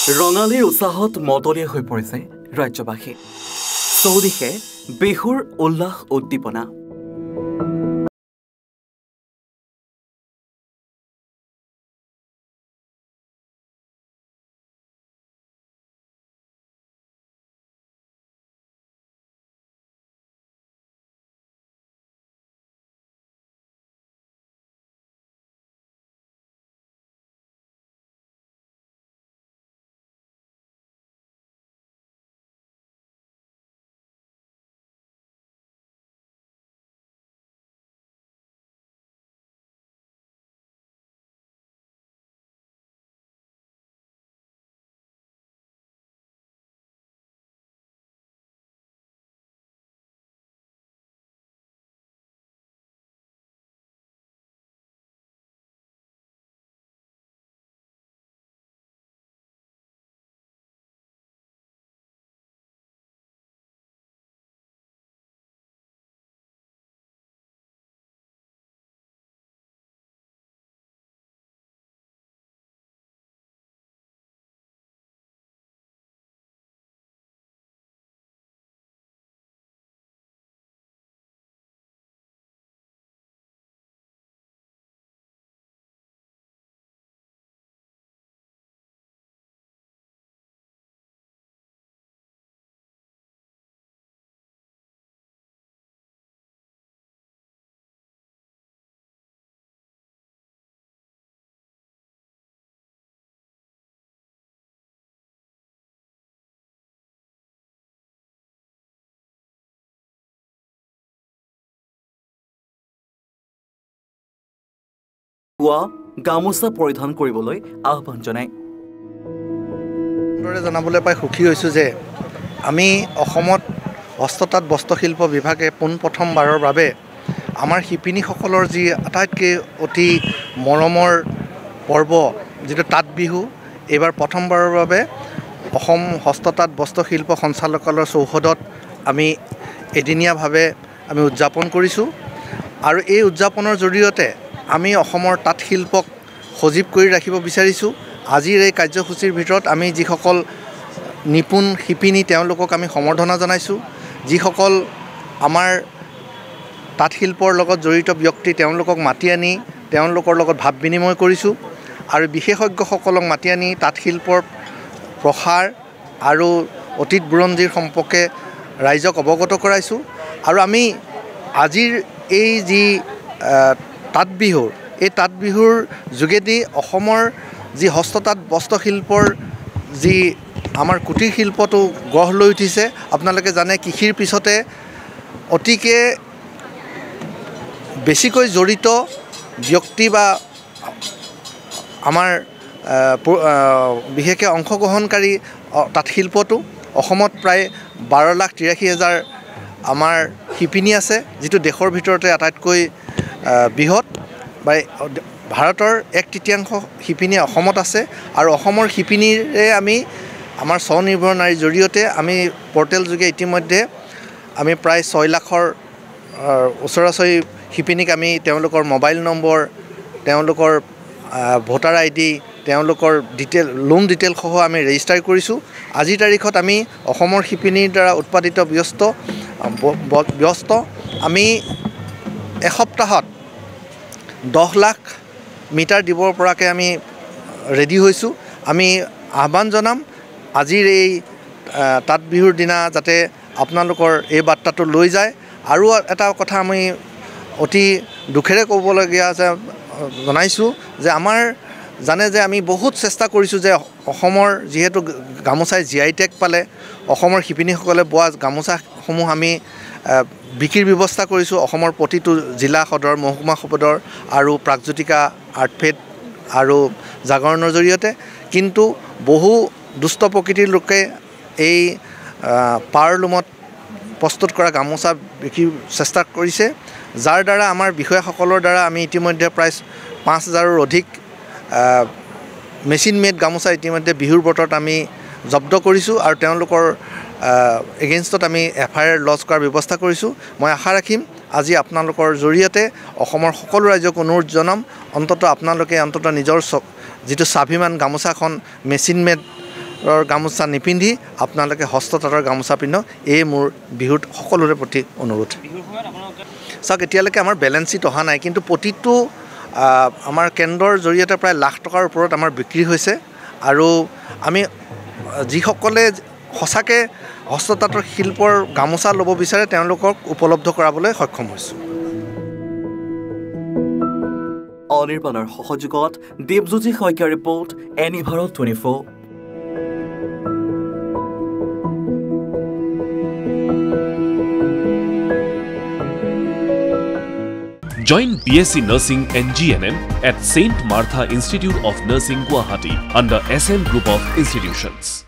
ৰঙালীৰ উৎসাহত মতলীয়া হৈ পৰিছে ৰাজ্যবাসী। চৌদিশে বিহুৰ উল্লাস উদ্দীপনা। গামোচা পৰিধান কৰিবলৈ আহ্বান জনায়। জানাবলৈ পাই সুখী হৈছোঁ যে আমি অসমত হস্ততাঁত বস্ত্ৰশিল্প বিভাগে পোনপ্ৰথমবাৰৰ বাবে আমাৰ শিপিনীসকলৰ যি আটাইতকৈ অতি মৰমৰ পৰ্ব যিটো তাঁত বিহু, এইবাৰ প্ৰথমবাৰৰ বাবে অসম হস্ততাঁত বস্ত্ৰশিল্প সঞ্চালকালয়ৰ চৌহদত আমি এদিনীয়াভাৱে আমি উদযাপন কৰিছোঁ। আৰু এই উদযাপনৰ জৰিয়তে আমি অসমৰ তাঁত শিল্পক সজীৱ কৰি ৰাখিব বিচাৰিছোঁ। আজিৰ এই কাৰ্যসূচীৰ ভিতৰত আমি যিসকল নিপুণ শিপিনী তেওঁলোকক আমি সম্বৰ্ধনা জনাইছোঁ। যিসকল আমাৰ তাঁত শিল্পৰ লগত জড়িত ব্যক্তি তেওঁলোকক মাতি আনি তেওঁলোকৰ লগত ভাৱ বিনিময় কৰিছোঁ। আৰু বিশেষজ্ঞসকলক মাতি আনি তাঁত শিল্পৰ প্ৰসাৰ আৰু অতীত বুৰঞ্জীৰ সম্পৰ্কে ৰাইজক অৱগত কৰাইছোঁ। আৰু আমি আজিৰ এই যি তাঁত বিহুৰ এই তাঁত বিহুৰ যোগেদি অসমৰ যি হস্ততাঁত বস্ত্ৰশিল্পৰ যি আমাৰ কুটীৰ শিল্পটো গঢ় লৈ উঠিছে। আপোনালোকে জানে কৃষিৰ পিছতে অতিকে বেছিকৈ জড়িত ব্যক্তি বা আমাৰ বিশেষকৈ অংশগ্ৰহণকাৰী তাঁত শিল্পটো অসমত প্ৰায় 12,83,000 আমাৰ শিপিনী আছে, যিটো দেশৰ ভিতৰতে আটাইতকৈ বৃহৎ। বা ভাৰতৰ 1/3 শিপিনী অসমত আছে। আৰু অসমৰ শিপিনীৰে আমি আমাৰ স্বনিৰ্ভৰ নাৰীৰ জৰিয়তে আমি পৰ্টেল যোগে ইতিমধ্যে আমি প্ৰায় 6 লাখৰ ওচৰা-ওচৰি শিপিনীক আমি তেওঁলোকৰ মোবাইল নম্বৰ, তেওঁলোকৰ ভোটাৰ ID, তেওঁলোকৰ লোন ডিটেইলসহ আমি ৰেজিষ্টাৰ কৰিছোঁ। আজিৰ তাৰিখত আমি অসমৰ শিপিনীৰ দ্বাৰা উৎপাদিত বস্ত্ৰ আমি এসপ্তাহত 10 লাখ মিটাৰ দিবৰ পৰাকৈ আমি ৰেডি হৈছোঁ। আমি আহ্বান জনাম আজিৰ এই তাঁত বিহুৰ দিনা যাতে আপোনালোকৰ এই বাৰ্তাটো লৈ যায়। আৰু এটা কথা আমি অতি দুখেৰে ক'বলগীয়া জনাইছোঁ যে আমাৰ জানে যে আমি বহুত চেষ্টা কৰিছোঁ যে অসমৰ যিহেতু গামোচাই GI টেগ পালে, অসমৰ শিপিনীসকলে বোৱা গামোচাসমূহ আমি বিক্ৰীৰ ব্যৱস্থা কৰিছোঁ অসমৰ প্ৰতিটো জিলা সদৰ, মহকুমা সদৰ আৰু প্ৰাগজ্যোতিকা আৰ্টফেড আৰু জাগৰণৰ জৰিয়তে। কিন্তু বহু দুষ্ট প্ৰকৃতিৰ লোকে এই পাৱাৰলুমত প্ৰস্তুত কৰা গামোচা বিক্ৰীৰ চেষ্টা কৰিছে, যাৰ দ্বাৰা আমাৰ বিষয়াসকলৰ দ্বাৰা আমি ইতিমধ্যে প্ৰায় 5,000ৰো অধিক মেচিন মেড গামোচা ইতিমধ্যে বিহুৰ বতৰত আমি জব্দ কৰিছোঁ। আৰু তেওঁলোকৰ এগেইনষ্টত আমি FIR লজ কৰাৰ ব্যৱস্থা কৰিছোঁ। মই আশা ৰাখিম আজি আপোনালোকৰ জৰিয়তে অসমৰ সকলো ৰাইজক অনুৰোধ জনাম, আপোনালোকে নিজৰ যিটো স্বাভিমান গামোচাখন মেচিন মেড গামোচা নিপিন্ধি আপোনালোকে হস্ততাঁতৰ গামোচা পিন্ধক এই মোৰ বিহুত সকলোৰে প্ৰতি অনুৰোধ চাওক এতিয়ালৈকে আমাৰ বেলেঞ্চ শ্বীট অহা নাই কিন্তু প্ৰতিটো আমাৰ কেন্দ্ৰৰ জৰিয়তে প্ৰায় লাখ টকাৰ ওপৰত আমাৰ বিক্ৰী হৈছে আৰু আমি যিসকলে সঁচাকৈ হস্ততাঁতৰ শিল্পৰ গামোচা ল'ব বিচাৰে তেওঁলোকক উপলব্ধ কৰাবলৈ সক্ষম হৈছোঁ অনিৰ্বাণৰ সহযোগত দেৱজ্যোতি শইকীয়াৰ report any Bharat 24 Join BSc Nursing and GNM at St. Martha Institute of Nursing, Guwahati under SM Group of Institutions.